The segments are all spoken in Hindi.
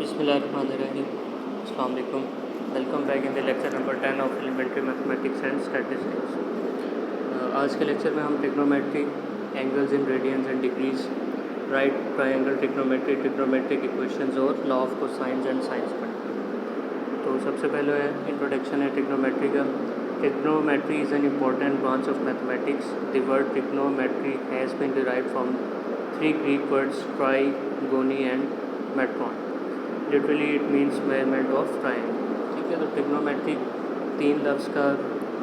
बिस्मिल्लाहिर्रहमानिर्रहीम। अस्सलाम वालेकुम। Welcome back in the lecture number 10 of elementary mathematics and statistics. आज के लेक्चर में हम trigonometry, angles in radians and degrees, right triangle trigonometry, trigonometric equations और law of cosines and sines पढ़ेंगे। तो सबसे पहले इंट्रोडक्शन है ट्रिग्नोमेट्री का। Trigonometry is an important branch of mathematics. The word trigonometry has been derived from 3 Greek words trigonon and metron. Literally it means measurement of triangle. ठीक है, तो ट्रिग्नोमेट्री 3 लफ्ज़ का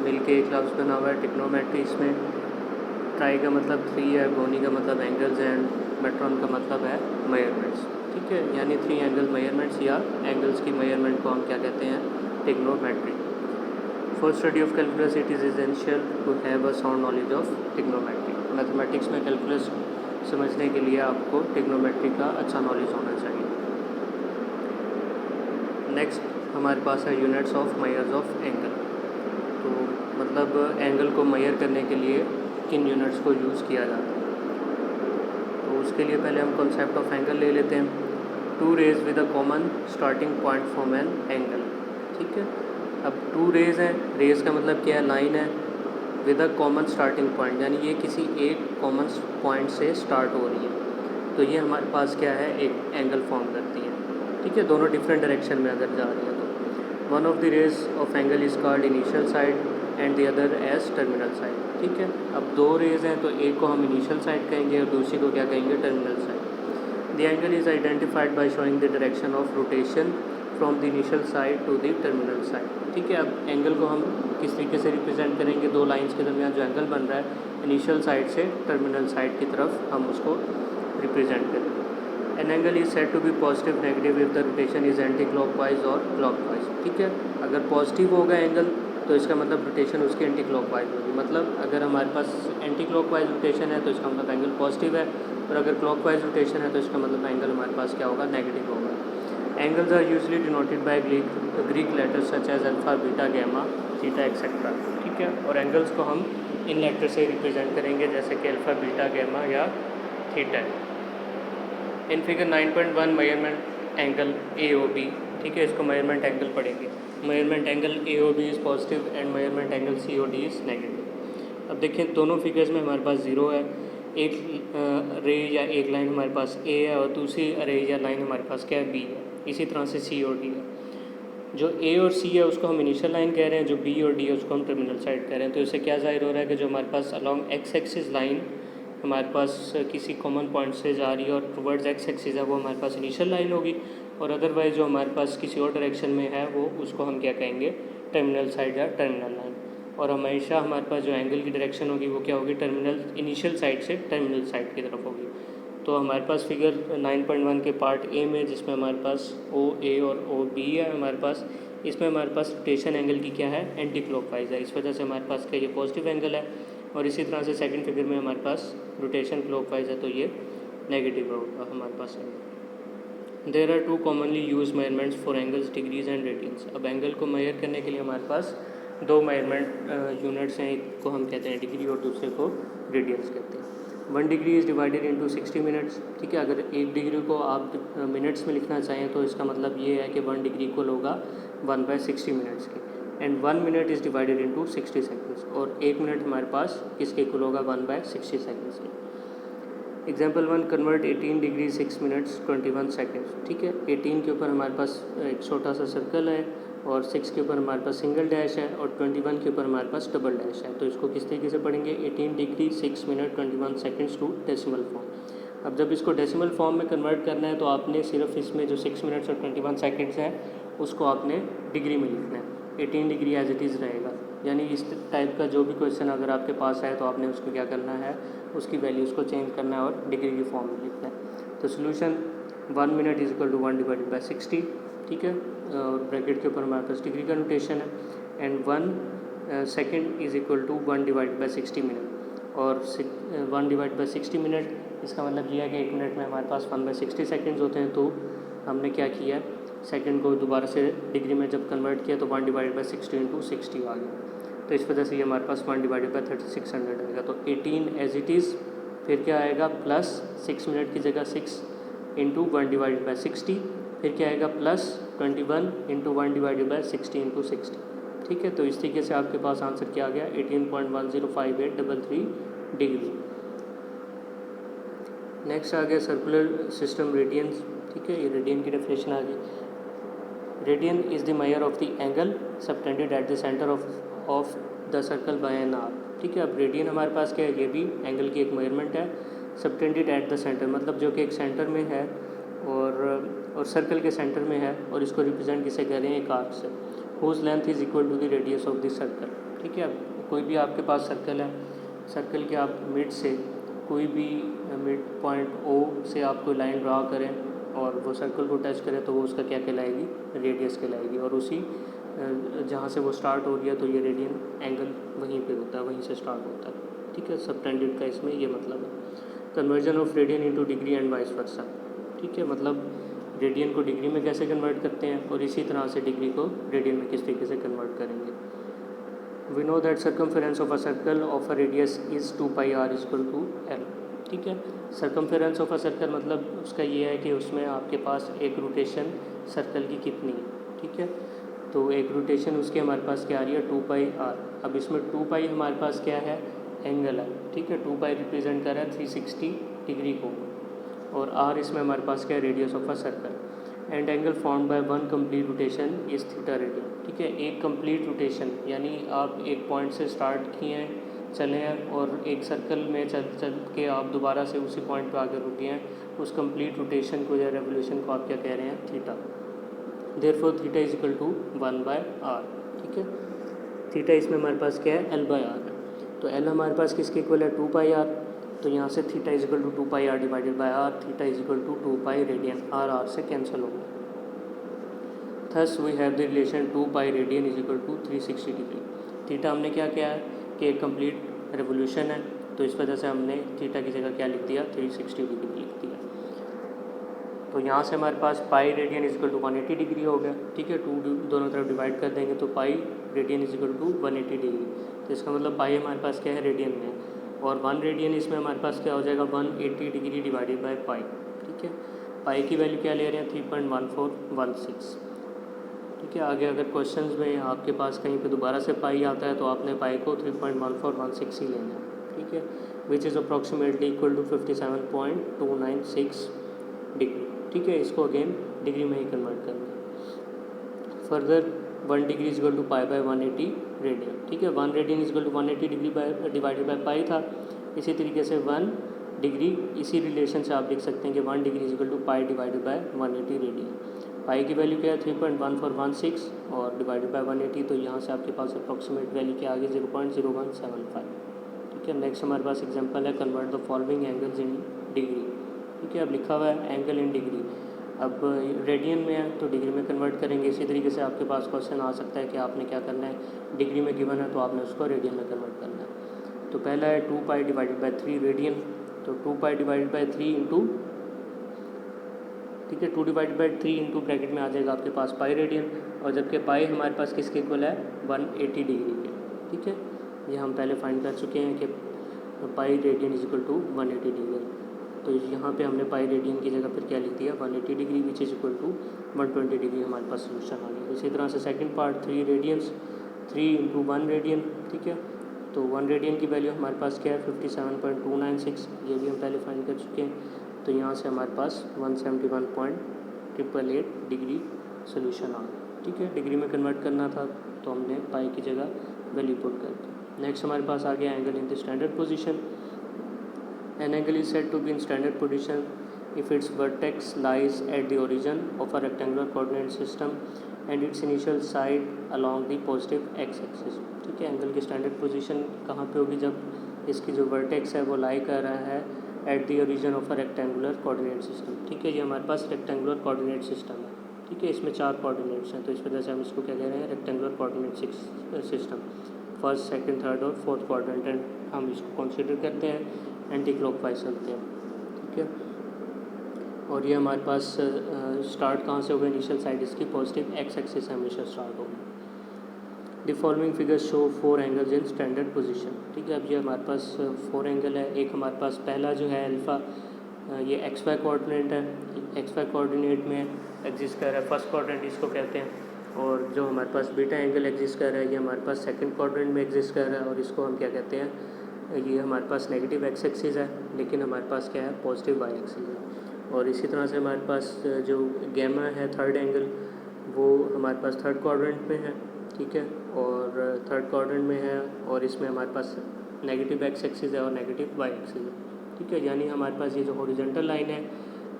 मिलके एक लफ्ज़ बना हुआ है ट्रिग्नोमेट्री। इसमें ट्राई का मतलब 3 है, गोनी का मतलब एंगल्स एंड मेट्रॉन का मतलब है मेजरमेंट्स। ठीक है, यानी 3 एंगल मेजरमेंट्स या एंगल्स की मेजरमेंट को हम क्या कहते हैं, trigonometry. For study of calculus it is essential to have a sound knowledge of trigonometry. Mathematics में कैलकुलस समझने के लिए आपको ट्रिग्नोमेट्री का अच्छा नॉलेज होना चाहिए। नेक्स्ट हमारे पास है units of measures of angle. तो मतलब एंगल को मेजर करने के लिए किन यूनिट्स को यूज़ किया जाता है। तो उसके लिए पहले हम कॉन्सेप्ट ऑफ एंगल ले लेते हैं। 2 rays with a common starting point from an angle. ठीक है, अब 2 रेज हैं, रेज का मतलब क्या है, लाइन है, with a common starting point, यानी ये किसी एक कॉमन पॉइंट से स्टार्ट हो रही है। तो ये हमारे पास क्या है, एक एंगल फॉर्म करती है। ठीक है, दोनों डिफरेंट डायरेक्शन में अगर जा रही है तो one of the rays of angle is called initial side and the other as terminal side. ठीक है, अब 2 रेज हैं तो एक को हम इनिशियल साइड कहेंगे और दूसरी को क्या कहेंगे, terminal side. The angle is identified by showing the direction of rotation from the initial side to the terminal side. ठीक है, अब एंगल को हम किस तरीके से रिप्रेजेंट करेंगे, 2 लाइंस के दरमियान जो एंगल बन रहा है इनिशियल साइड से टर्मिनल साइड की तरफ हम उसको रिप्रेजेंट करेंगे। An angle is said to be positive negative if the rotation is anti clockwise और क्लॉकवाइज। ठीक है, अगर पॉजिटिव होगा एंगल तो इसका मतलब रोटेशन उसकी एंटी क्लॉकवाइज होगी। मतलब अगर हमारे पास एंटी क्लॉकवाइज रोटेशन है तो इसका मतलब एंगल पॉजिटिव है, और अगर क्लॉकवाइज रोटेशन है तो इसका मतलब एंगल हमारे पास क्या होगा, नेगेटिव होगा। Angles are usually denoted by Greek letters such as alpha, beta, gamma, theta etcetera. ठीक है, और एंगल्स को हम इन लेटर से रिप्रेजेंट करेंगे जैसे कि अल्फा, बीटा, गामा या theta. In figure 9.1 measurement angle A O B. ठीक है, इसको मेजरमेंट एंगल पढ़ेंगे। Measurement angle A O B is positive and measurement angle C O D is negative. अब देखिए दोनों फिगर्स में हमारे पास 0 है। एक रे या एक लाइन हमारे पास ए है और दूसरी रे या लाइन हमारे पास क्या है, बी है। इसी तरह से सी और डी है। जो ए और सी है उसको हम इनिशियल लाइन कह रहे हैं, जो बी और डी है उसको हम टर्मिनल साइड कह रहे हैं। तो इससे क्या जाहिर हो रहा है कि जो हमारे पास अलॉन्ग एक्स एक्सिस लाइन हमारे पास किसी कॉमन पॉइंट से जा रही है और टुवर्ड्स एक्स एक्सिस है वो हमारे पास इनिशियल लाइन होगी, और अदरवाइज जो हमारे पास किसी और डायरेक्शन में है वो उसको हम क्या कहेंगे, टर्मिनल साइड या टर्मिनल लाइन। और हमेशा हमारे पास जो एंगल की डायरेक्शन होगी वो क्या होगी, टर्मिनल इनिशियल साइड से टर्मिनल साइड की तरफ होगी। तो हमारे पास फिगर 9.1 के पार्ट ए में जिसमें हमारे पास ओ ए और ओ बी है हमारे पास, इसमें हमारे पास रोटेशन एंगल की क्या है, एंटी क्लॉकवाइज है। इस वजह से हमारे पास क्या ये पॉजिटिव एंगल है, और इसी तरह से सेकंड फिगर में हमारे पास रोटेशन क्लॉकवाइज है तो ये नेगेटिव होगा हमारे पास angle. There are 2 commonly use measurements for angles, degrees and radians. अब एंगल को मेजर करने के लिए हमारे पास 2 मेजरमेंट यूनिट्स हैं, एक को हम कहते हैं डिग्री और दूसरे को रेडियंस कहते हैं। 1 degree is divided into 60 minutes. ठीक है, अगर 1 डिग्री को आप मिनट्स में लिखना चाहें तो इसका मतलब ये है कि 1 डिग्री को होगा 1/60 मिनट्स की। And 1 minute is divided into 60 seconds, और 1 मिनट हमारे पास किसके इक्वल होगा, 1/60 सेकेंड्स के। Example 1, convert 18 degree 6 minutes 21 seconds. ठीक है, 18 के ऊपर हमारे पास एक छोटा सा सर्कल है और 6 के ऊपर हमारे पास सिंगल डैश है और 21 के ऊपर हमारे पास डबल डैश है। तो इसको किस तरीके से पढ़ेंगे, 18 degree 6 minute 21 seconds to decimal form. अब जब इसको डेसिमल फॉर्म में कन्वर्ट करना है तो आपने सिर्फ इसमें जो 6 मिनट्स और 21 सेकेंड्स है उसको आपने डिग्री में लिखना है। 18 डिग्री एज इट इज़ रहेगा, यानी इस टाइप का जो भी क्वेश्चन अगर आपके पास है तो आपने उसको क्या करना है, उसकी वैल्यूज़ को चेंज करना है और डिग्री की फॉर्म में लिखना है। तो solution 1 minute is equal to 1 divided by 60। ठीक है, और ब्रैकेट के ऊपर हमारे पास डिग्री का नोटेशन है। And 1 second is equal to 1 divided by 60 minute, और 1 डिवाइड बाई 60 मिनट इसका मतलब ये है कि 1 मिनट में हमारे पास 1/60 सेकेंड्स होते हैं। तो हमने क्या किया, सेकंड को दोबारा से डिग्री में जब कन्वर्ट किया तो 1 डिवाइडेड बाई 60 इंटू 60 आ गया। तो इस वजह से ये हमारे पास 1 डिवाइडेड बाई 3600 आएगा। तो 18 एज इट इज़, फिर क्या आएगा, प्लस 6 मिनट की जगह 6 इंटू 1 डिवाइडेड बाई 60, फिर क्या आएगा plus 21 into 1 divided by 60 into 60। ठीक है, तो इस तरीके से आपके पास आंसर क्या आ गया 18.105833 डिग्री। नेक्स्ट आ गया सर्कुलर सिस्टम रेडियंस। ठीक है, ये रेडियन की डेफिनेशन आ गई। Radian is the measure of the angle subtended at the centre of the circle by an arc. ठीक है, अब रेडियन हमारे पास क्या है, ये भी एंगल की एक मेजरमेंट है। सबटेंडेड एट द सेंटर मतलब जो कि एक सेंटर में है और सर्कल के सेंटर में है, और इसको रिप्रेजेंट किसे कह रहे हैं, एक आर्क से। Whose length is equal to the radius of this circle. ठीक है, अब कोई भी आपके पास सर्कल है, सर्कल के आप मिड से कोई भी मिड पॉइंट ओ से आप कोई लाइन ड्रा करें और वो सर्कल को टच करें तो वो उसका क्या कहलाएगी, रेडियस कहलाएगी। और उसी जहाँ से वो स्टार्ट हो रही है तो ये रेडियन एंगल वहीं पे होता है, वहीं से स्टार्ट होता है। ठीक है, सबटेंडेड का इसमें ये मतलब है। Conversion of radian into degree and vice versa. ठीक है, मतलब रेडियन को डिग्री में कैसे कन्वर्ट करते हैं और इसी तरह से डिग्री को रेडियन में किस तरीके से कन्वर्ट करेंगे। We know that circumference of a circle of a radius is 2 pi r equal to L. ठीक है, सर्कमफेरेंस ऑफ अ सर्कल मतलब उसका ये है कि उसमें आपके पास एक रोटेशन सर्कल की कितनी है। ठीक है, तो एक रोटेशन उसकी हमारे पास क्या आ रही है 2 पाई r। अब इसमें 2 पाई हमारे पास क्या है, एंगल है। ठीक है, 2 पाई रिप्रेजेंट कर रहा है 360 डिग्री को, और r इसमें हमारे पास क्या है, radius of a circle. And angle formed by one complete rotation is theta radian. ठीक है, एक कंप्लीट रोटेशन यानी आप एक पॉइंट से स्टार्ट किए हैं, चले हैं और एक सर्कल में चल के आप दोबारा से उसी पॉइंट पे आकर रुके हैं, उस कंप्लीट रोटेशन को या रेवोल्यूशन को आप क्या कह रहे हैं, theta. Therefore theta is equal to 1/r। ठीक है, थीटा इसमें हमारे पास क्या है, l/r है। तो l हमारे पास किसके इक्वल है, 2 पाई r। तो यहाँ से theta is equal to 2 pi r divided by r, theta is equal to 2 pi radian, r से कैंसिल होगा। Thus we have the relation 2 pi radian is equal to 360 degree. Theta हमने क्या किया है कि एक कंप्लीट रेवोल्यूशन है, तो इस वजह से हमने थीटा की जगह क्या लिख दिया, 360 डिग्री लिख दिया। तो यहाँ से हमारे पास pi radian is equal to 180 degree हो गया। ठीक है, 2 दोनों तरफ डिवाइड कर देंगे तो pi radian is equal to 180 degree. तो इसका मतलब पाई हमारे पास क्या है, रेडियन में, और 1 रेडियन इसमें हमारे पास क्या हो जाएगा, 180 डिग्री डिवाइडेड बाई पाई। ठीक है, पाई की वैल्यू क्या ले रहे हैं, 3.1416। ठीक है, आगे अगर क्वेश्चंस में आपके पास कहीं पे दोबारा से पाई आता है तो आपने पाई को 3.1416 ही लेना है। ठीक है, which is approximately equal to 57.296 degree. ठीक है, इसको अगेन डिग्री में ही कन्वर्ट करना है। Further 1 degree is equal to pi by 180 radian. ठीक है, 1 radian is equal to 180 degree divided by pi था। इसी तरीके से 1 डिग्री इसी रिलेशन से आप लिख सकते हैं कि 1 degree is equal to pi divided by 180 radian. Pi की वैल्यू क्या है, 3.1416 और डिवाइडेड बाई 180, तो यहाँ से आपके पास अप्रॉक्सीमेट वैल्यू क्या आ गई, 0.0175। ठीक है, नेक्स्ट हमारे पास एग्जांपल है, convert the following angles in degree. ठीक है, अब लिखा हुआ है एंगल इन डिग्री, अब रेडियन में है तो डिग्री में कन्वर्ट करेंगे। इसी तरीके से आपके पास क्वेश्चन आ सकता है कि आपने क्या करना है, डिग्री में गिवन है तो आपने उसको रेडियन में कन्वर्ट करना है। तो पहला है 2 पाई डिवाइडेड बाई 3 रेडियन, तो 2 पाई डिवाइडेड बाई 3 इंटू, ठीक है, 2 डिवाइडेड बाई 3 इंटू ब्रैकेट में आ जाएगा आपके पास पाई रेडियन, और जबकि पाई हमारे पास किसके इक्वल है, 180 डिग्री के। ठीक है, ये हम पहले फाइंड कर चुके हैं कि pi radian is equal to 180 degree. तो यहाँ पे हमने पाई रेडियन की जगह पर क्या लिख दिया, 180 degree, which is equal to 120 degree हमारे पास सोल्यूशन आ गया। इसी तरह से second part 3 radians, 3 into 1 radian. ठीक है, तो 1 रेडियन की वैल्यू हमारे पास क्या है, 57.296, ये भी हम पहले फाइंड कर चुके हैं। तो यहाँ से हमारे पास 171.888 डिग्री सोल्यूशन आ गया। ठीक है, डिग्री में कन्वर्ट करना था तो हमने पाई की जगह वैल्यू पुट कर दी। नेक्स्ट हमारे पास आ गया angle in the standard position. An angle is said to be in standard position if its vertex lies at the origin of a rectangular coordinate system and its initial side along the positive x-axis। ठीक है, एंगल की स्टैंडर्ड पोजीशन कहाँ पे होगी, जब इसकी जो वर्टेक्स है वो लाई कर रहा है at the origin of a rectangular coordinate system. ठीक है, ये हमारे पास रेक्टेंगुलर कोऑर्डिनेट सिस्टम है। ठीक है, इसमें 4 कोऑर्डिनेट्स हैं, तो इस वजह से हम इसको क्या कह रहे हैं, rectangular coordinate system. First, second, third और फोर्थ क्वाड्रेंट एंड हम इसको कंसीडर करते हैं एंटी क्लॉकवाइज चलते हैं। ठीक है, और ये हमारे पास स्टार्ट कहाँ से होगा, इनिशियल साइड इसकी पॉजिटिव एक्स एक्सिस से हमेशा स्टार्ट होगा। The following figures show 4 angles in standard position. ठीक है, अब ये हमारे पास 4 एंगल है। एक हमारे पास पहला जो है अल्फ़ा, ये एक्स वाई कोऑर्डिनेट है, एक्स वाई कोऑर्डिनेट में एग्जिस्ट कर रहा है, फर्स्ट क्वाड्रेंट इसको कहते हैं। और जो हमारे पास बीटा एंगल एग्जिस्ट कर रहा है ये हमारे पास सेकंड क्वाड्रेंट में एग्जिस्ट कर रहा है, और इसको हम क्या कहते हैं, ये हमारे पास नेगेटिव एक्स एक्सिस है, लेकिन हमारे पास क्या है, पॉजिटिव वाई एक्सिस है। और इसी तरह से हमारे पास जो गैमा है थर्ड एंगल, वो हमारे पास थर्ड क्वाड्रेंट में है, ठीक है, और थर्ड क्वाड्रेंट में है, और इसमें हमारे पास नेगेटिव एक्स एक्सिस है और नेगेटिव वाई एक्सिस है, ठीक है। यानी हमारे पास ये जो हॉरिजॉन्टल लाइन है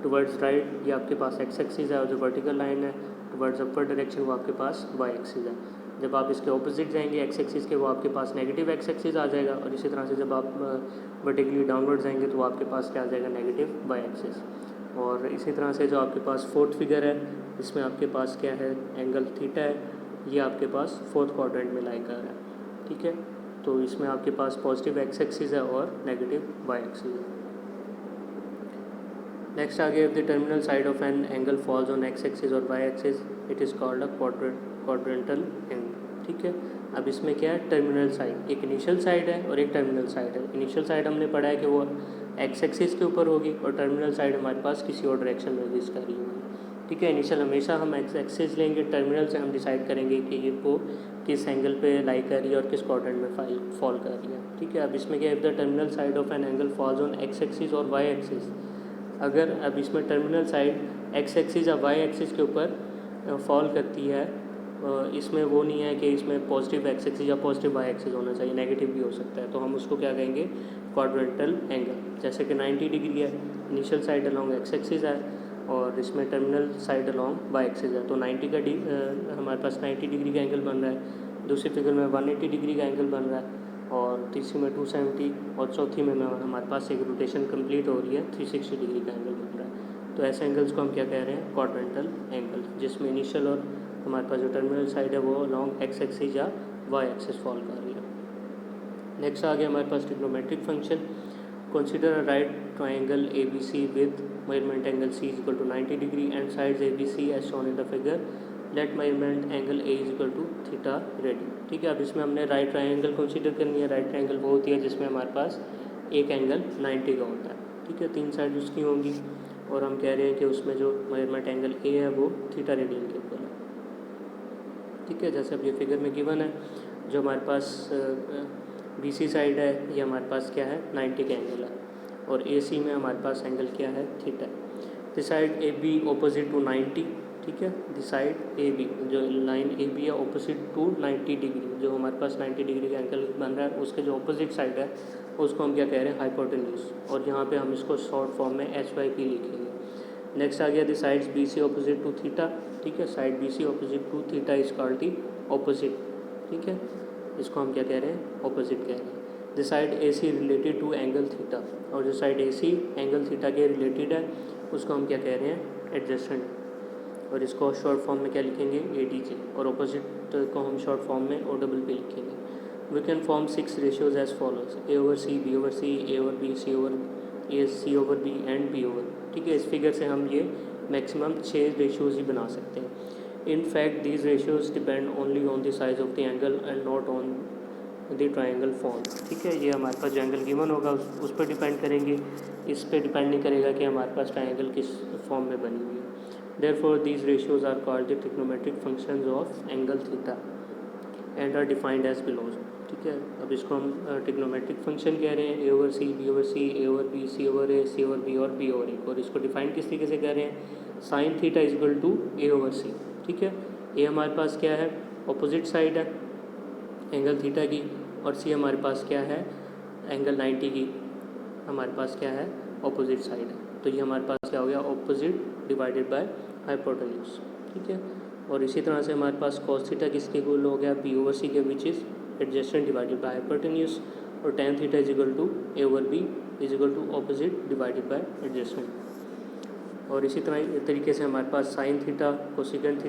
टुवर्ड्स राइट, ये आपके पास एक्स एक्सिस है, और जो वर्टिकल लाइन है टुवर्ड्स अपर डायरेक्शन वो आपके पास वाई एक्सिस है। जब आप इसके ऑपोजिट जाएंगे एक्स एक्सिस के, वो आपके पास नेगेटिव एक्स एक्सिस आ जाएगा, और इसी तरह से जब आप वर्टिकली डाउनवर्ड जाएंगे तो आपके पास क्या आ जाएगा, नेगेटिव वाई एक्सिस। और इसी तरह से जो आपके पास फोर्थ फिगर है, इसमें आपके पास क्या है, एंगल थीटा है, ये आपके पास फोर्थ क्वाड्रेंट में लाई कर रहा है, ठीक है। तो इसमें आपके पास पॉजिटिव एक्स एक्सिस है और नेगेटिव वाई एक्सिस है। नेक्स्ट आगे, if the terminal side of an angle falls on x axis और y axis it is called a quadrantal angle, ठीक है। अब इसमें क्या है, टर्मिनल साइड, एक इनिशियल साइड है और एक टर्मिनल साइड है। इनिशियल साइड हमने पढ़ा है कि वो एक्स एक्सिस के ऊपर होगी, और टर्मिनल साइड हमारे पास किसी और डायरेक्शन में एग्जिस्ट कर रही होगी, ठीक है। इनिशियल हमेशा हम एक्स एक्सिस लेंगे, टर्मिनल से हम डिसाइड करेंगे कि ये वो किस एंगल पे लाई कर रही है और किस क्वाड्रेंट में फॉल कर रही है, ठीक है। अब इसमें क्या है, if the terminal side of an angle falls on x axis और वाई एक्सिस, अगर अब इसमें टर्मिनल साइड एक्स एक्सिस या वाई एक्सिस के ऊपर फॉल करती है, इसमें वो नहीं है कि इसमें पॉजिटिव एक्स एक्सिस या पॉजिटिव वाई एक्सिस होना चाहिए, नेगेटिव भी हो सकता है, तो हम उसको क्या कहेंगे, क्वाड्रेंटल एंगल। जैसे कि 90 डिग्री है, initial side along X axis है, और इसमें terminal side along Y axis है, तो 90 का हमारे पास 90 डिग्री का एंगल बन रहा है। दूसरी फिगर में 180 डिग्री का एंगल बन रहा है, और तीसरी में 270, और चौथी में हमारे पास एक रोटेशन कंप्लीट हो रही है, 360 डिग्री का एंगल बन रहा है। तो ऐसे एंगल्स को हम क्या कह रहे हैं, क्वाड्रेंटल एंगल, जिसमें इनिशियल और हमारे पास जो टर्मिनल साइड है वो लॉन्ग एक्स एक्सिस या वाई एक्सिस फॉल कर रही है। नेक्स्ट आ गया हमारे पास trigonometric function. Consider a right triangle A B C with measurement angle C is equal to 90 degree and sides A B C as shown in the figure, let measurement angle A is equal to theta rad, ठीक है। अब इसमें हमने राइट ट्राइंगल कंसीडर करनी है। राइट ट्राइंगल वो होती है जिसमें हमारे पास एक एंगल 90 का होता है, ठीक है, तीन साइड उसकी होंगी, और हम कह रहे हैं कि उसमें जो मेजरमेंट एंगल ए है वो थीटा रेडियन के ऊपर है, ठीक है। जैसे अब ये फिगर में गिवन है, जो हमारे पास बी सी साइड है ये हमारे पास क्या है, 90 का एंगल है, और ए सी में हमारे पास एंगल क्या है, theta. This side A B opposite to 90, ठीक है। दिस साइड ए बी, जो लाइन ए बी है ऑपोजिट टू 90 डिग्री, जो हमारे पास 90 डिग्री का एंगल बन रहा है, उसके जो ऑपोजिट साइड है उसको हम क्या कह रहे हैं, हाइपोटेन्यूज, और यहाँ पे हम इसको शॉर्ट फॉर्म में एच वाई पी लिखेंगे। नेक्स्ट आ गया the sides B C opposite to theta, ठीक है। Side B C opposite to theta is called the opposite, ठीक है, इसको हम क्या कह रहे हैं, ऑपोजिट कह रहे हैं। The side A C related to angle theta, और जो side A C angle theta के रिलेटेड है उसको हम क्या कह रहे हैं, एडजेसेंट, और इसको शॉर्ट फॉर्म में क्या लिखेंगे, ए डी जे, और ऑपोजिट को हम शॉर्ट फॉर्म में ओ डबल पे लिखेंगे। We can form 6 ratios as follows, A over C, B over C, A over B, C over A, C over B and B over, ठीक है। इस फिगर से हम ये मैक्सिमम 6 रेशियोज ही बना सकते हैं। In fact these ratios depend only on the size of the angle and not on the triangle form, ठीक है। ये हमारे पास जो एंगल गिवन होगा उस पर डिपेंड करेंगे, इस पर डिपेंड नहीं करेगा कि हमारे पास ट्राइंगल किस फॉर्म में बनी हुई है। Therefore, these ratios are called the trigonometric functions of angle theta and are defined as below, ठीक है। अब इसको हम ट्रिग्नोमेट्रिक फंक्शन कह रहे हैं, A over C, B over C, A over B, C over A, C over B और बी ओवर ए, और इसको डिफाइन किस तरीके से कह रहे हैं, sine theta is equal to A over C, ठीक है। ए हमारे पास क्या है, ऑपोजिट साइड है एंगल थीटा की, और सी हमारे पास क्या है, एंगल 90 की हमारे पास क्या है, ऑपोजिट साइड है। तो ये हमारे पास क्या हो गया, ऑपोजिट डिवाइडेड बाय हाइपोटेन्यूज, ठीक है। और इसी तरह से हमारे पास कॉस थीटा किसके इक्वल हो गया, बी ओवर सी के, which is adjacent divided by hypotenuse, और tan theta is equal to A over B is equal to opposite divided by adjacent. और इसी तरह तरीके से हमारे पास sine theta cosecant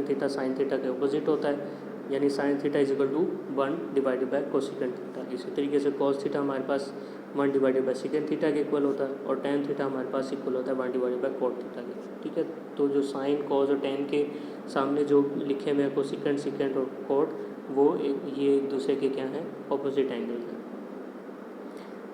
theta sine theta के ऑपोजिट होता है, यानी sine theta is equal to 1 divided by cosecant theta. इसी तरीके से कॉस थीटा हमारे पास 1 डिवाइडेड बाय सेकेंड थीटा के इक्वल होता है, और tan थीटा हमारे पास इक्वल होता है 1 डिवाइडेड बाय कॉट थीटा के, ठीक है। तो जो साइन कॉस और tan के सामने जो लिखे हुए हैं कोसिकेंट सेकेंड और कॉट, वो ये एक दूसरे के क्या हैं, ऑपोजिट एंगल हैं।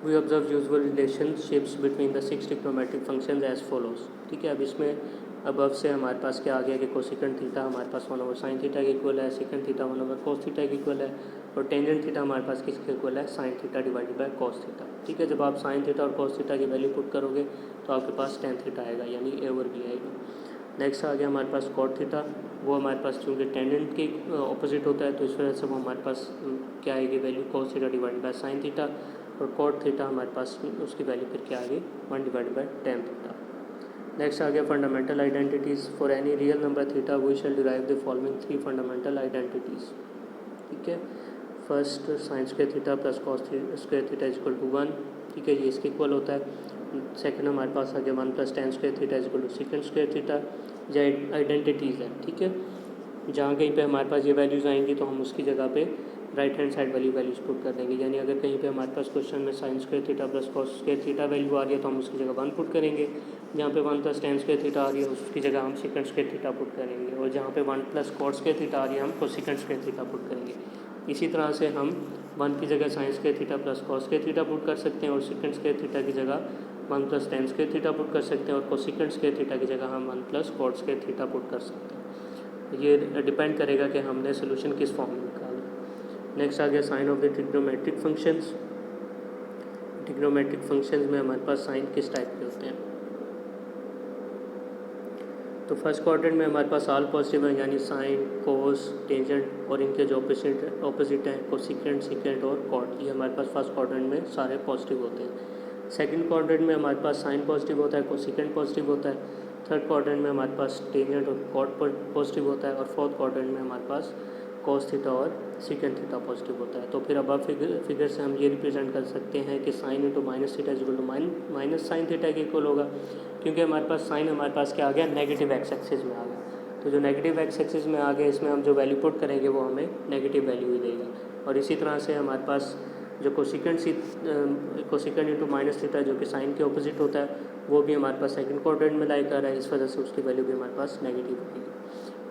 We observe usual relationships between the 6 trigonometric functions as follows. ठीक है, अब इसमें अबव से हमारे पास क्या आ गया कि कोसिकेंट थीटा हमारे पास 1/sin थीटा के इक्वल है, सेकेंड थीटा 1/cos थीटा के इक्वल है, और टेंजेंट थीटा हमारे पास किसके इक्वल है, sin theta divided bye cos theta. ठीक है, जब आप sin थीटा और cos थीटा की वैल्यू पुट करोगे तो आपके पास tan थीटा आएगा, यानी a ओवर b आएगा। नेक्स्ट आ गया हमारे पास cot थीटा, वो हमारे पास चूँकि टेंजेंट के ऑपोजिट होता है तो इस वजह से वो हमारे पास क्या आएगी value, cos theta divided by sin theta, और cot थीटा हमारे पास उसकी वैल्यू फिर क्या आ गई 1 divided by tan theta. Next आ गया fundamental identities. For any real number theta we shall derive the following 3 fundamental identities. ठीक है, first sine square theta plus cos square theta is equal to 1। ठीक है, ये इसके इक्वल होता है। सेकंड हमारे पास आ गया 1 plus tan square theta is equal to second square theta. ये आइडेंटिटीज़ है। ठीक है, जहाँ कहीं पे हमारे पास ये वैल्यूज़ आएंगी तो हम उसकी जगह पे राइट हैंड साइड वाली वैल्यूज पुट कर देंगे। यानी अगर कहीं पे हमारे पास क्वेश्चन में sine square theta plus cos square theta value आ रही है तो हम उसकी जगह 1 पुट करेंगे। जहाँ पे 1 प्लस टेन स्क्वायर थीटा आ रही है उसकी जगह हम सेकंड स्क्वायर थीटा पुट करेंगे, और जहाँ पे 1 प्लस कॉट स्क्वायर थीटा आ रही है हम कोसेकंड स्क्वायर थीटा पुट करेंगे। इसी तरह से हम 1 की जगह sign square theta plus cos square theta put कर सकते हैं, और सेकंड स्क्वायर थीटा की जगह 1 plus tan square theta put कर सकते हैं, और कोसेकंड स्क्वायर थीटा की जगह हम 1 plus cot square theta put कर सकते हैं। ये डिपेंड करेगा कि हमने सोल्यूशन किस फॉर्म में निकाला। नेक्स्ट आ गया sine of the trigonometric functions. Trigonometric functions में हमारे पास साइन किस टाइप के होते हैं। तो फर्स्ट क्वाड्रेंट में हमारे पास ऑल पॉजिटिव है, यानी साइन, कोस, टेंजेंट, और इनके जो ऑपोजिट हैं कोसिकेंट, सिकेंट और कॉट, ये हमारे पास फर्स्ट क्वाड्रेंट में सारे पॉजिटिव होते हैं। सेकंड क्वाड्रेंट में हमारे पास साइन पॉजिटिव होता है, कोसिकेंट पॉजिटिव होता है। थर्ड क्वाड्रेंट में हमारे पास टेंजेंट और कॉट पॉजिटिव होता है, और फोर्थ क्वाड्रेंट में हमारे पास कॉस थीटा और सिकेंट थीटा पॉजिटिव होता है। तो फिर अब फिगर से हम ये रिप्रेजेंट कर सकते हैं कि sine into minus theta is equal to minus sine theta के इक्वल होगा, क्योंकि हमारे पास साइन हमारे पास क्या आ गया, नेगेटिव एक्स एक्सिस में आ गया। तो जो नेगेटिव एक्स एक्सिस में आ गया इसमें हम जो वैल्यू पुट करेंगे वो हमें नेगेटिव वैल्यू ही देगा। और इसी तरह से हमारे पास जो कोसिकेंट इंटू माइनस थीटा जो कि साइन के ऑपोजिट होता है वो भी हमारे पास सेकंड क्वाड्रेंट में लाई कर रहा है, इस वजह से उसकी वैल्यू भी हमारे पास नेगेटिव होगी।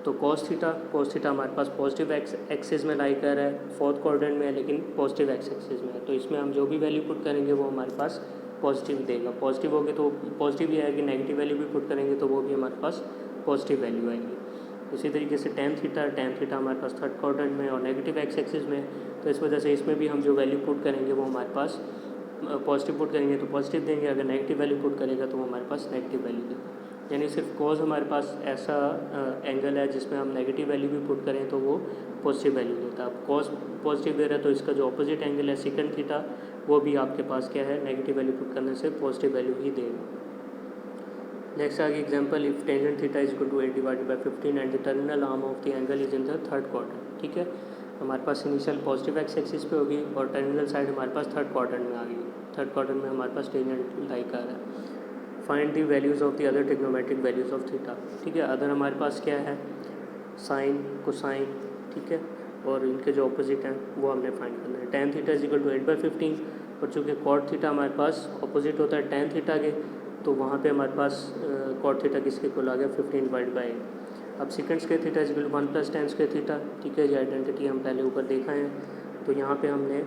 तो कॉस थीटा हमारे पास पॉजिटिव एक्सिस में लाई कर रहा है, फोर्थ क्वाड्रेंट में है लेकिन पॉजिटिव एक्स एक्सिस में है। तो इसमें हम जो भी वैल्यू पुट करेंगे वो हमारे पास पॉजिटिव देगा। पॉजिटिव होगी तो पॉजिटिव ही आएगी, नेगेटिव वैल्यू भी पुट करेंगे तो वो भी हमारे पास पॉजिटिव वैल्यू आएगी। उसी तरीके से टेन थीटा हमारे पास थर्ड क्वाड्रेंट में और नेगेटिव एक्स एक्सिस में, तो इस वजह से इसमें भी हम जो वैल्यू पुट करेंगे वो हमारे पास पॉजिटिव पुट करेंगे तो पॉजिटिव देंगे, अगर नेगेटिव वैल्यू पुट करेगा तो वो हमारे पास नेगेटिव वैल्यू देगा। यानी सिर्फ कॉज हमारे पास ऐसा एंगल है जिसमें हम नेगेटिव वैल्यू भी पुट करें तो वो पॉजिटिव वैल्यू देता है। अब कॉज पॉजिटिव दे रहा है तो इसका जो ऑपोजिट एंगल है सेकंड थीटा वो भी आपके पास क्या है, नेगेटिव वैल्यू पुट करने से पॉजिटिव वैल्यू ही देगा। नेक्स्ट आगे example, if tangent theta is equal to 8 divided by 15 and the terminal arm of the angle is in the third quadrant. ठीक है, हमारे पास इनिशियल पॉजिटिव एक्स एक्सिस पे होगी और टर्मिनल साइड हमारे पास थर्ड क्वाड्रेंट में आ गई। थर्ड क्वाड्रेंट में हमारे पास टेंजेंट लाई कर रहा है। Find the values of the other trigonometric values of theta. ठीक है, अदर हमारे पास क्या है, साइन, कोसाइन, ठीक है, और इनके जो ऑपोजिट हैं वो हमने फाइंड करना है। Tan theta is equal to 8/15, और चूँकि कॉट थीटा हमारे पास ऑपोजिट होता है टेन थीटा के, तो वहाँ पे हमारे पास कॉट थीटा किसके इक्वल आ गया 15 डिवाइड बाई 8। अब second square theta is equal to 1 plus tan square theta. ठीक है, ये आइडेंटिटी हम पहले ऊपर देखा है, तो यहाँ पे हमने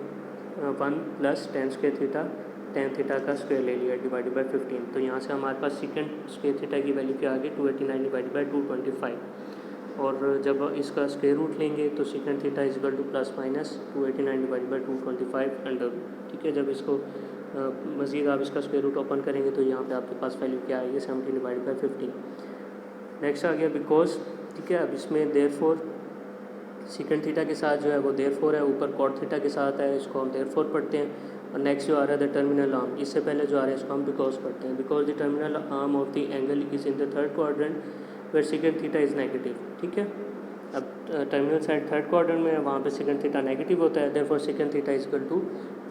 1 plus tan square theta tan theta का स्क्वायर ले लिया डिवाइडेड बाई 15। तो यहाँ से हमारे पास सेकंड स्क्वायर थीटा की वैल्यू क्या आ गई 289 डिवाइडेड बाई 225, और जब इसका स्क्वायर रूट लेंगे तो second theta is equal to plus minus 289 divided by 225 under root. ठीक है, जब इसको मज़ीद आप इसका स्क्वायर रूट ओपन करेंगे तो यहाँ पे आपके पास वैल्यू क्या आएगी 17 डिवाइडेड बाई 15। नेक्स्ट आ गया बिकॉज। ठीक है, अब इसमें देयरफॉर सेकंड थीटा के साथ जो है वो देयरफॉर है, ऊपर कॉट थीटा के साथ है, इसको हम देयरफॉर पढ़ते हैं। और नेक्स्ट जो आ रहा है द टर्मिनल आर्म, इससे पहले जो आ रहा है इसको हम बिकॉज पढ़ते हैं। Because the terminal arm of the angle is in the third quadrant where second theta is negative. ठीक है, अब टर्मिनल साइड थर्ड क्वाड्रेंट में है, वहाँ पे सेकंड थीटा नेगेटिव होता है, therefore second theta is equal to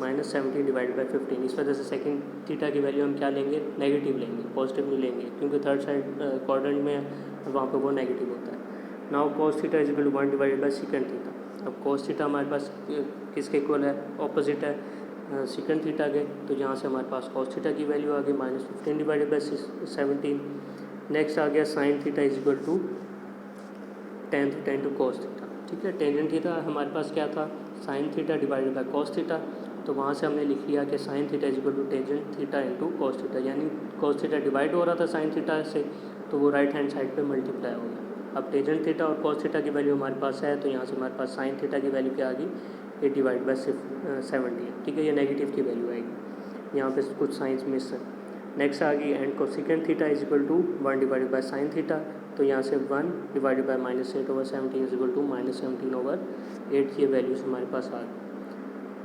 -17 divided by 15। इस वजह से सेकंड थीटा की वैल्यू हम क्या लेंगे, नेगेटिव लेंगे, पॉजिटिव नहीं लेंगे, क्योंकि थर्ड साइड क्वाड्रेंट में है वहाँ पे वो नेगेटिव होता है। Now cos theta is equal to 1 divided by second theta. अब cos थीटा हमारे पास किसके इक्वल है, ऑपोजिट है सेकंड थीटा के, तो यहाँ से हमारे पास cos थीटा की वैल्यू आ गई -15 डिवाइडेड बाई 17। नेक्स्ट आ गया sin theta is equal to tan theta into cos theta. ठीक है, टेंजेंट थीटा हमारे पास क्या था, sin theta divided by cos theta, तो वहाँ से हमने लिख लिया कि sine theta is equal to tangent theta into cos theta, यानी कॉस थीटा डिवाइड हो रहा था साइन थीटा से, तो वो राइट हैंड साइड पे मल्टीप्लाई हो गया। अब टेंजेंट थीटा और कॉस थीटा की वैल्यू हमारे पास है, तो यहाँ से हमारे पास साइन थीटा की वैल्यू क्या आ गई, 8 डिवाइड बाई 70 है, ठीक है। ये नेगेटिव की वैल्यू आएगी, यहाँ पे कुछ साइंस मिस है। नेक्स्ट आ गई and cosecant theta is equal to 1 divide by sine theta, तो यहाँ से 1 divided by -8/17 is equal to -17/8, ये वैल्यूज हमारे पास आ गई।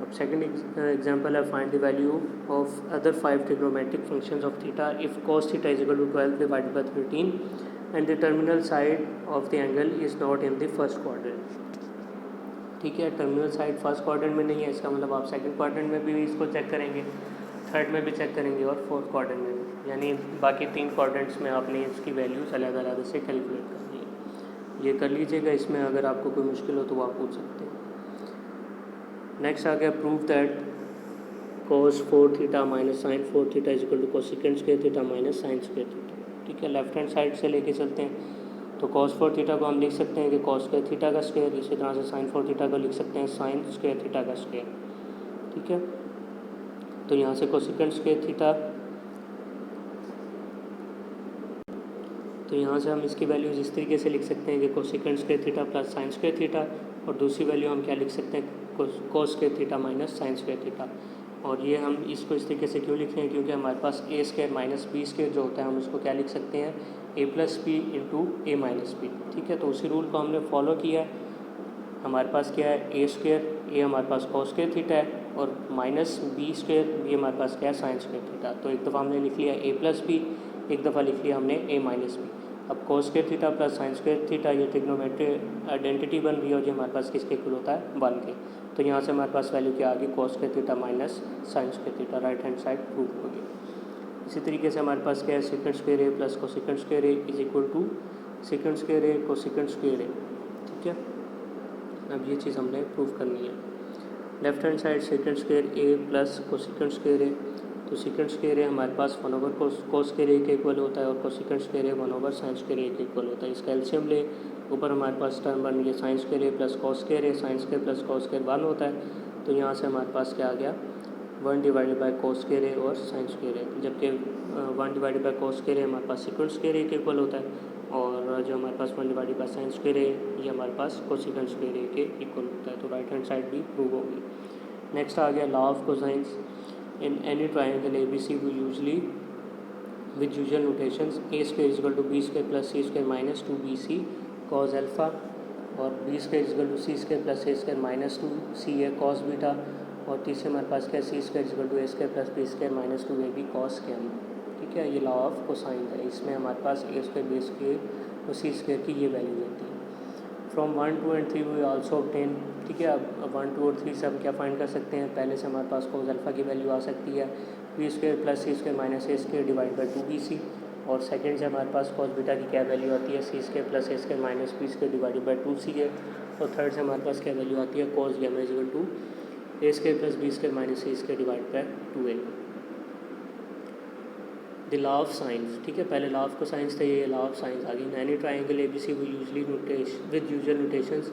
अब सेकंड एग्जांपल है find the value of other 5 trigonometric functions of theta if cos theta is equal to 12 divided by 13 and the terminal side of the angle is not in the first quadrant, ठीक है। टर्मिनल साइड फर्स्ट क्वाड्रेंट में नहीं है, इसका मतलब आप सेकंड क्वाड्रेंट में भी इसको चेक करेंगे, थर्ड में भी चेक करेंगे और फोर्थ क्वाड्रेंट में भी, यानी बाकी 3 क्वाड्रेंट्स में आपने इसकी वैल्यूज अलग अलग से कैलकुलेट करनी है। ये कर लीजिएगा, इसमें अगर आपको कोई मुश्किल हो तो आप पूछ सकते हैं। नेक्स्ट आ गया prove that cos 4 theta minus sine 4 theta is equal to cosecant square theta minus sine square theta, ठीक है। लेफ्ट हैंड साइड से लेके चलते हैं, तो cos 4 थीटा को हम लिख सकते हैं कि cos स्क्वायर थीटा का स्क्वायर, इसी तरह से sin 4 थीटा को लिख सकते हैं sin स्क्वायर थीटा का स्क्वायर, ठीक है। तो यहाँ से कोसेकेंट स्क्वायर थीटा, तो यहाँ से हम इसकी वैल्यूज इस तरीके से लिख सकते हैं कि cosecant square theta plus sign square theta, और दूसरी वैल्यू हम क्या लिख सकते हैं, cos square theta minus sine square theta. और ये हम इसको इस तरीके से क्यों लिख रहे हैं, क्योंकि हमारे पास A square minus B square जो होता है, हम उसको क्या लिख सकते हैं, ए प्लस बी इंटू ए माइनस बी, ठीक है। तो उसी रूल को हमने फॉलो किया है। हमारे पास क्या है, ए स्क्वायर, ए हमारे पास cos स्क्वायर थीटा है, और माइनस बी स्क्वायर, बी हमारे पास क्या है, साइन स्क्वायर थीटा। तो एक दफ़ा हमने लिख लिया ए प्लस बी, एक दफ़ा लिख लिया हमने ए माइनस बी। अब cos square theta plus sign square theta, ये ट्रिग्नोमेट्रिक आइडेंटिटी बन रही है, और ये हमारे पास किसके इक्वल होता है, 1 के। तो यहाँ से हमारे पास वैल्यू क्या आ गई, cos square theta minus sine square theta, right hand side prove हो गई। इसी तरीके से हमारे पास क्या है, sec square A plus cosecant square A is equal to second square A cosecant square A, ठीक है। अब ये चीज़ हमने प्रूव करनी है। Left hand side sec square A plus cosecant square A, तो सेकंड स्क्वायर ए हमारे पास 1 ओवर cos स्क्वायर ए के इक्वल होता है, और cosecant square A 1 over sign square A के इक्वल होता है। इसका एलसीएम ले, ऊपर हमारे पास टर्म बन गई sine square A plus cos square A, sine square plus cos square 1 होता है, तो यहाँ से हमारे पास क्या आ गया, 1 डिवाइडेड बाई cos स्क्वायर ए और साइन स्क्वायर ए, जबकि 1 divided by cos square A हमारे पास सेकंड स्क्वायर ए के इक्वल होता है, और जो हमारे पास 1 डिवाइडेड बाई साइन स्क्वायर ए, ये हमारे पास कोसेकेंट स्क्वायर ए के इक्वल होता है। तो राइट हैंड साइड भी प्रूव होगी। नेक्स्ट आ गया law of cosines. In any triangle A B C we usually with usual notations A square is equal to B square plus C square minus 2bc cos alpha, और B square is equal to C square plus A square minus 2ca cos beta, और तीसरे हमारे पास क्या, C square is equal to A square plus B square minus 2ab cos gamma, ठीक है। ये लॉ ऑफ कोसाइन है, इसमें हमारे पास ए स्क्वायर बी स्क्वायर और सी स्क्वायर की ये वैल्यू होती है। From 1, 2 and 3 we also obtain, ठीक है। अब 1, 2 और 3 से हम क्या फाइंड कर सकते हैं, पहले से हमारे पास cos अल्फ़ा की वैल्यू आ सकती है B square plus C square minus A square divide by 2bc, और सेकंड से हमारे पास cos बीटा की क्या वैल्यू आती है, C square plus A square minus B square divided by 2ca, और थर्ड से हमारे पास क्या वैल्यू आती है, cos gamma is equal to A square plus B square minus A square divide by 2a। The law of sines, ठीक है। पहले लॉ ऑफ कोसाइंस थे, ये लॉ ऑफ साइंस आ गई। Any triangle A B C we usually notation with usual notations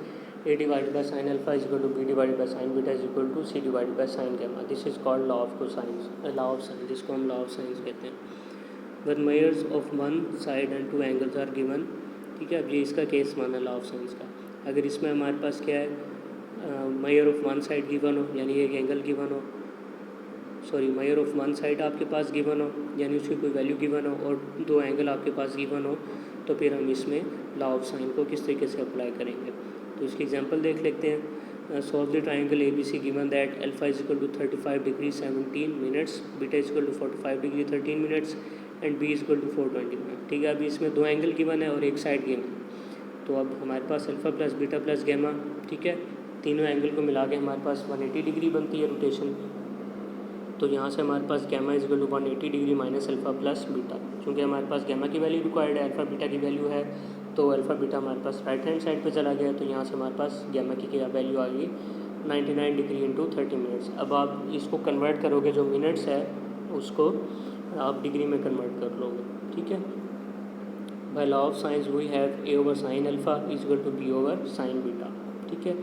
A divided by sine alpha is equal to B divided by sine beta is equal to C divided by sine gamma, this is called law of cosines, law of sines, जिसको हम लॉ ऑफ साइंस कहते हैं। When measures of one side and 2 angles are given, ठीक है। अब ये इसका केस माना लॉ ऑफ साइंस का। अगर इसमें हमारे पास क्या है, measure of one side given हो, यानी एक एंगल गिवन हो, sorry measure of one side आपके पास गिवन हो, यानी उसकी कोई वैल्यू गिवन हो, और 2 एंगल आपके पास गिवन हो, तो फिर हम इसमें लॉ ऑफ साइन को किस तरीके से अप्लाई करेंगे। तो इसकी एग्जांपल देख लेते हैं। Solve the triangle A B C given that alpha is equal to 35 degree 17 minutes, beta is equal to 45 degree 13 minutes and B is equal to 420 minute, ठीक है। अभी इसमें 2 एंगल गिवन है और एक साइड गिवन है, तो अब हमारे पास alpha plus beta plus gamma, ठीक है, तीनों एंगल को मिला के हमारे पास 180 डिग्री बनती है रोटेशन। तो यहाँ से हमारे पास gamma is equal to 180 degree minus alpha plus beta, क्योंकि हमारे पास गैमा की वैल्यू रिक्वायर्ड है, अल्फ़ा बीटा की वैल्यू है, तो अल्फ़ा बीटा हमारे पास राइट हैंड साइड पे चला गया, तो यहाँ से हमारे पास गैमा की क्या वैल्यू आ गई 99 डिग्री इंटू 30 मिनट्स। अब आप इसको कन्वर्ट करोगे, जो मिनट्स है उसको आप डिग्री में कन्वर्ट कर लोगे, ठीक है। By law of sines we have A over sine alpha is equal to B over sine beta, ठीक है।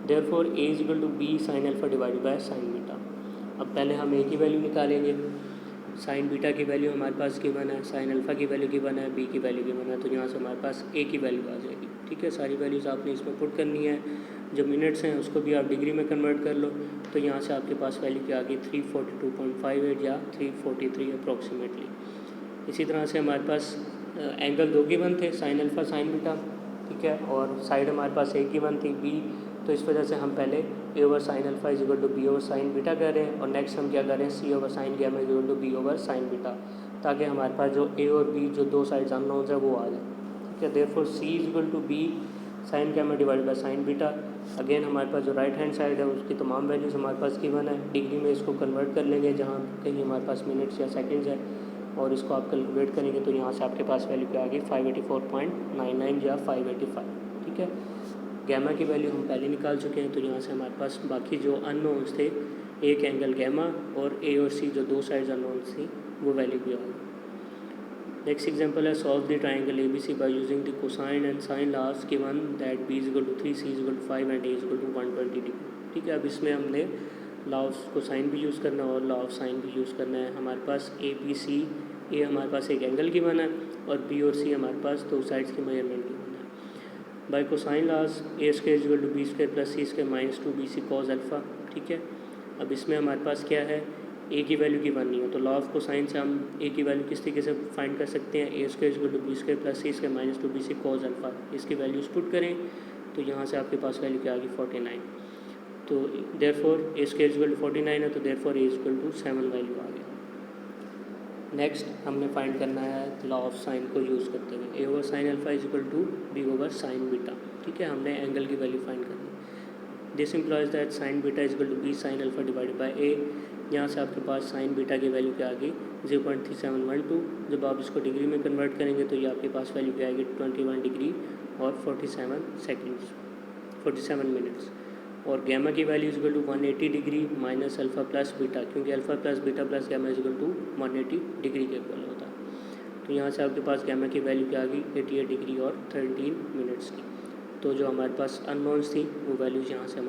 Therefore A is equal to B sine alpha divided by sine beta. अब पहले हम ए की वैल्यू निकालेंगे। साइन बीटा की वैल्यू हमारे पास गिवन है, साइन अल्फ़ा की वैल्यू गिवन है, बी की वैल्यू गिवन है, तो यहाँ से हमारे पास ए की वैल्यू आ जाएगी। ठीक है, सारी वैल्यूज़ आपने इसमें पुट करनी है। जो मिनट्स हैं उसको भी आप डिग्री में कन्वर्ट कर लो, तो यहाँ से आपके पास वैल्यू क्या आ गई 342.58 या 343 अप्रॉक्सीमेटली। इसी तरह से हमारे पास एंगल 2 गिवन थे, साइन अल्फ़ा साइन बीटा, ठीक है, और साइड हमारे पास एक गिवन थी बी, तो इस वजह से हम पहले A over sine alpha is equal to B over sine beta कर रहे हैं, और नेक्स्ट हम क्या कर रहे हैं C over sine gamma is equal to B over sine beta, ताकि हमारे पास जो ए और बी जो दो साइड्स अननोन्स है वो आ जाए। ठीक है, therefore C is equal to B sine gamma divide by sine beta. Again हमारे पास जो राइट हैंड साइड है उसकी तमाम वैल्यूज़ हमारे पास गिवन है, डिग्री में इसको कन्वर्ट कर लेंगे जहाँ कहीं हमारे पास मिनट्स या सेकेंड्स है, और इसको आप कैलकुलेट करेंगे तो यहाँ से आपके पास वैल्यू क्या आ गई 584.99 या 585। ठीक है, गैमा की वैल्यू हम पहले निकाल चुके हैं, तो यहाँ से हमारे पास बाकी जो अननोन्स थे, एक एंगल गैमा और ए और सी जो दो साइड्स अननोन्स थी वो वैल्यू भी आ गई। नेक्स्ट एग्जांपल है solve the triangle A B C by using the cosine and sine laws given that B is equal to 3 C is equal to 5 and A is equal to 120 degree. ठीक है, अब इसमें हमने लॉ ऑफ कोसाइन भी यूज़ करना है और लॉ ऑफ साइन भी यूज़ करना है। हमारे पास ए बी सी, ए हमारे पास एक एंगल गिवन है और बी और सी हमारे पास दो साइड्स की मेजरमेंट गिवन है। By cosine laws A square is equal to B square plus C square minus 2bc cos alpha. ठीक है, अब इसमें हमारे पास क्या है, ए की वैल्यू गिवन नहीं है, तो लॉ ऑफ कोसाइन से हम ए की वैल्यू किस तरीके से फाइंड कर सकते हैं, A square is equal to B square plus C square minus 2bc cos alpha. इसकी वैल्यूज़ पुट करें तो यहाँ से आपके पास वैल्यू क्या आ गई 49। तो therefore A square is equal to 49 है, तो therefore A is equal to 7 value आ गया। नेक्स्ट हमने फाइंड करना है लॉ ऑफ साइन को यूज़ करते हुए, A over sine alpha is equal to B over sine beta. ठीक है, हमने एंगल की वैल्यू फाइंड करनी है। This implies that sine beta is equal to B sine alpha divided by A. यहाँ से आपके पास साइन बीटा की वैल्यू क्या आ गई 0.3712। जब आप इसको डिग्री में कन्वर्ट करेंगे तो ये आपके पास वैल्यू क्या आएगी 21 डिग्री और 47 मिनट्स। और गैमा की value is equal to 180 degree minus alpha plus beta, क्योंकि alpha plus beta plus gamma is equal to 180 degree के इक्वल होता है। तो यहाँ से आपके पास गैमा की वैल्यू क्या आ गई 88 डिग्री और 13 मिनट्स की। तो जो हमारे पास अननोन्स थी वो वैल्यूज़ यहाँ से